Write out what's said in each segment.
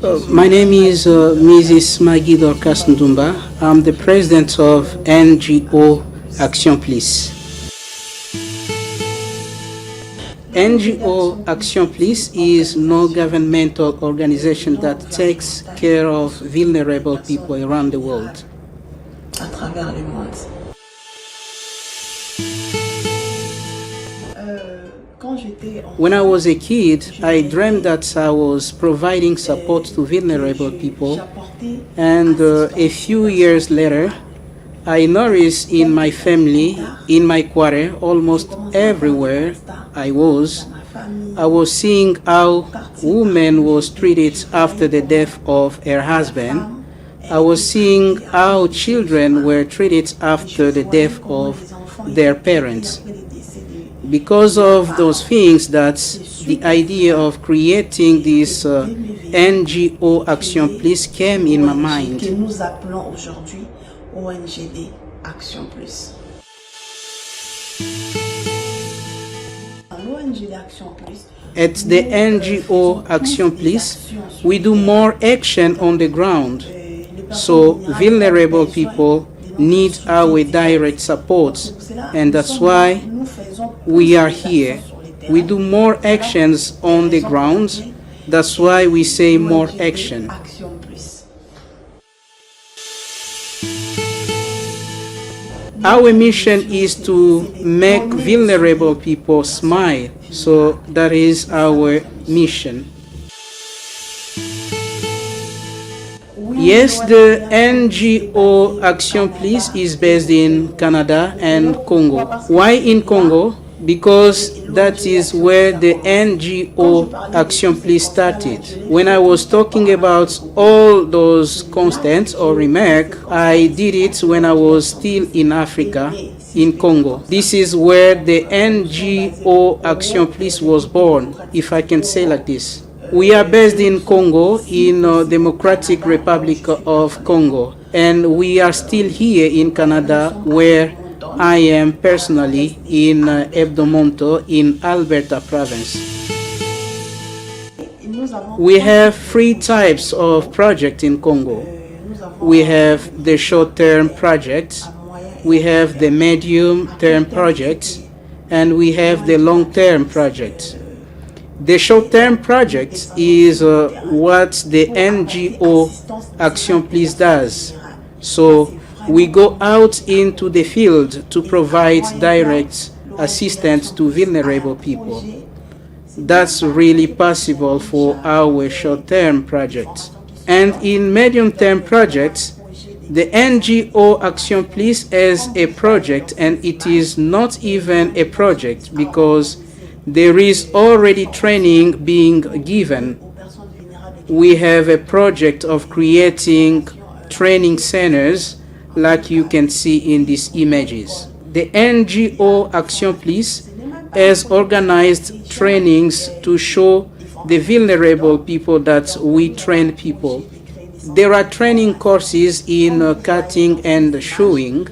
My name is Mrs. Maggie Dorcas Ndumba. I'm the president of NGO Action Please. NGO Action Please is no governmental organization that takes care of vulnerable people around the world. À travers le monde. When I was a kid, I dreamed that I was providing support to vulnerable people, and a few years later, I noticed in my family, in my quarter, almost everywhere I was seeing how women was treated after the death of her husband. I was seeing how children were treated after the death of their parents. Because of those things, that the idea of creating this NGO Action Please came in my mind. Que nous appelons aujourd'hui ONGD Action Plus. At the NGO Action Please, we do more action on the ground. So vulnerable people need our direct support, and that's why we are here. We do more actions on the ground. That's why we say more action. Our mission is to make vulnerable people smile. So that is our mission. Yes, the NGO Action Please is based in Canada and Congo. Why in Congo? Because that is where the NGO Action Please started. When I was talking about all those constants or remarks, I did it when I was still in Africa, in Congo. This is where the NGO Action Please was born, if I can say like this. We are based in Congo, in Democratic Republic of Congo, and we are still here in Canada, where I am personally in Hebdomonto in Alberta province. We have three types of projects in Congo. We have the short-term projects, we have the medium-term projects, and we have the long-term projects. The short-term project is what the NGO Action Please does. So we go out into the field to provide direct assistance to vulnerable people. That's really possible for our short-term projects. And in medium-term projects, the NGO Action Please is a project, and it is not even a project because there is already training being given. We have a project of creating training centers like you can see in these images. The NGO Action Please has organized trainings to show the vulnerable people that we train people. There are training courses in cutting and sewing,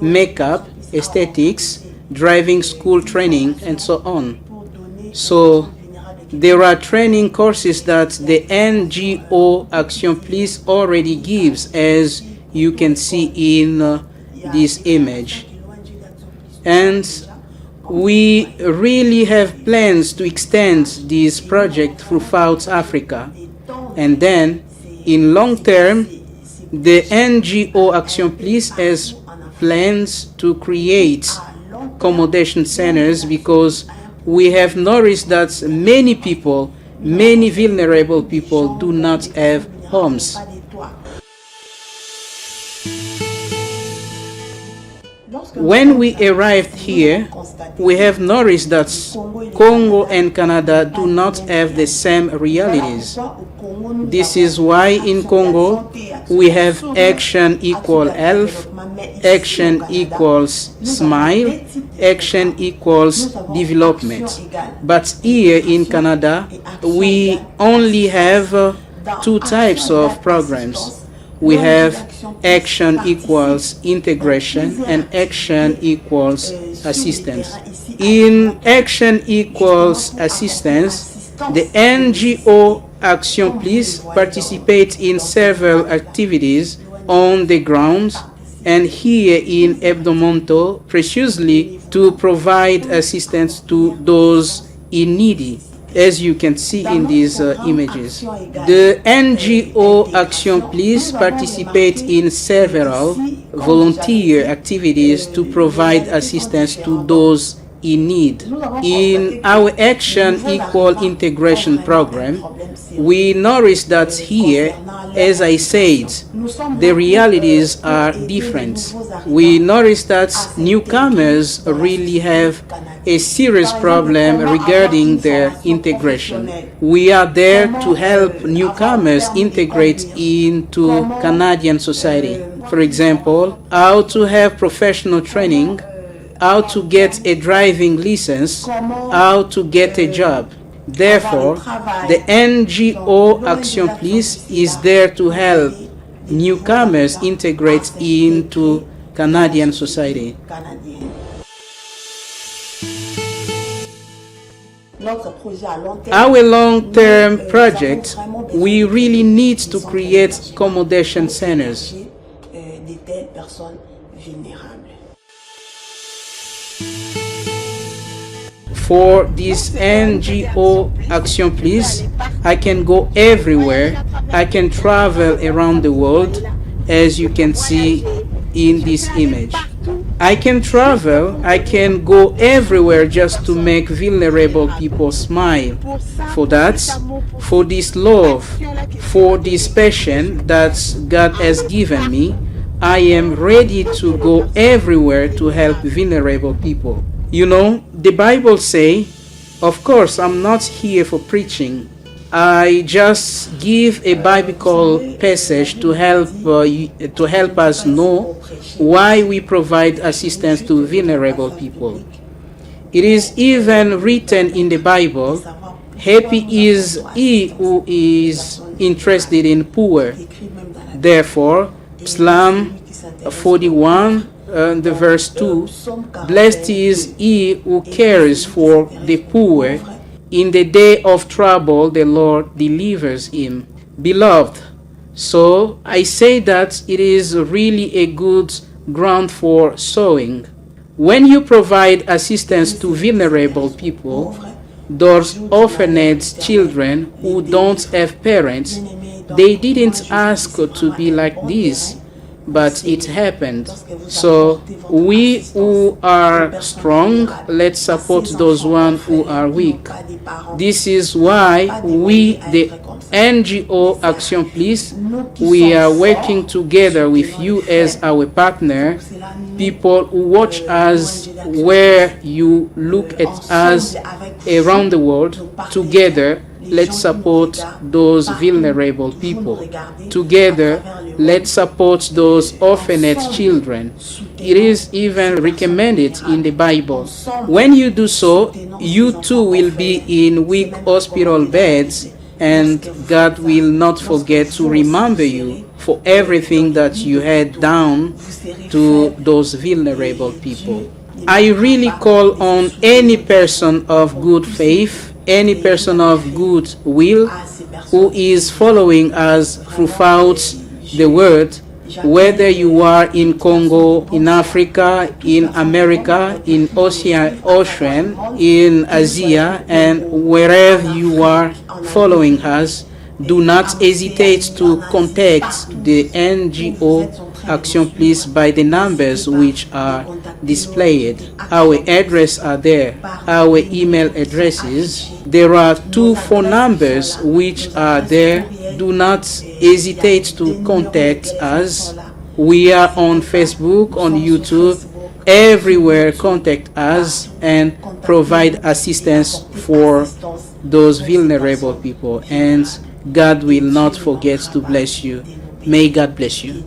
makeup, aesthetics, driving school training, and so on. So there are training courses that the NGO Action Please already gives, as you can see in this image. And we really have plans to extend this project throughout Africa. And then in long term, the NGO Action Please has plans to create accommodation centers, because we have noticed that many people, many vulnerable people do not have homes. When we arrived here, we have noticed that Congo and Canada do not have the same realities. This is why in Congo we have action equal health, action equals smile, action equals development. But here in Canada we only have two types of programs. We have action equals integration and action equals assistance. In action equals assistance, the NGO Action Please participates in several activities on the ground and here in Hebdomonto preciously to provide assistance to those in needy, as you can see in these images. The NGO Action Please participates in several volunteer activities to provide assistance to those in need. In our Action Equal Integration program, we notice that here, as I said, the realities are different. We notice that newcomers really have a serious problem regarding their integration. We are there to help newcomers integrate into Canadian society. For example, how to have professional training, how to get a driving license, how to get a job. Therefore, the NGO Action Please is there to help newcomers integrate into Canadian society. Our long-term project, we really need to create accommodation centers. For this NGO Action Please, I can go everywhere. I can travel around the world, as you can see in this image. I can travel, I can go everywhere just to make vulnerable people smile. For that, for this love, for this passion that God has given me, I am ready to go everywhere to help vulnerable people. You know, the Bible say, of course, I'm not here for preaching. I just give a biblical passage to help us know why we provide assistance to vulnerable people. It is even written in the Bible, happy is he who is interested in poor. Therefore, Psalm 41, the verse 2, blessed is he who cares for the poor. In the day of trouble, the Lord delivers him. Beloved, so I say that it is really a good ground for sowing. When you provide assistance to vulnerable people, those orphanage children who don't have parents, they didn't ask to be like this, but it happened. So we who are strong, let's support those ones who are weak. This is why we, the NGO Action Please, we are working together with you as our partner, people who watch us where you look at us around the world. Together, let's support those vulnerable people. Together, let's support those orphanage children. It is even recommended in the Bible. When you do so, you too will be in weak hospital beds, and God will not forget to remember you for everything that you had done to those vulnerable people. I really call on any person of good faith, any person of good will who is following us throughout the world, whether you are in Congo, in Africa, in America, in Ocean, in Asia, and wherever you are following us, do not hesitate to contact the NGO Action Please by the numbers which are displayed. Our address are there, our email addresses. There are 2 phone numbers which are there. Do not hesitate to contact us. We are on Facebook, on YouTube, everywhere. Contact us and provide assistance for those vulnerable people, and God will not forget to bless you. May God bless you.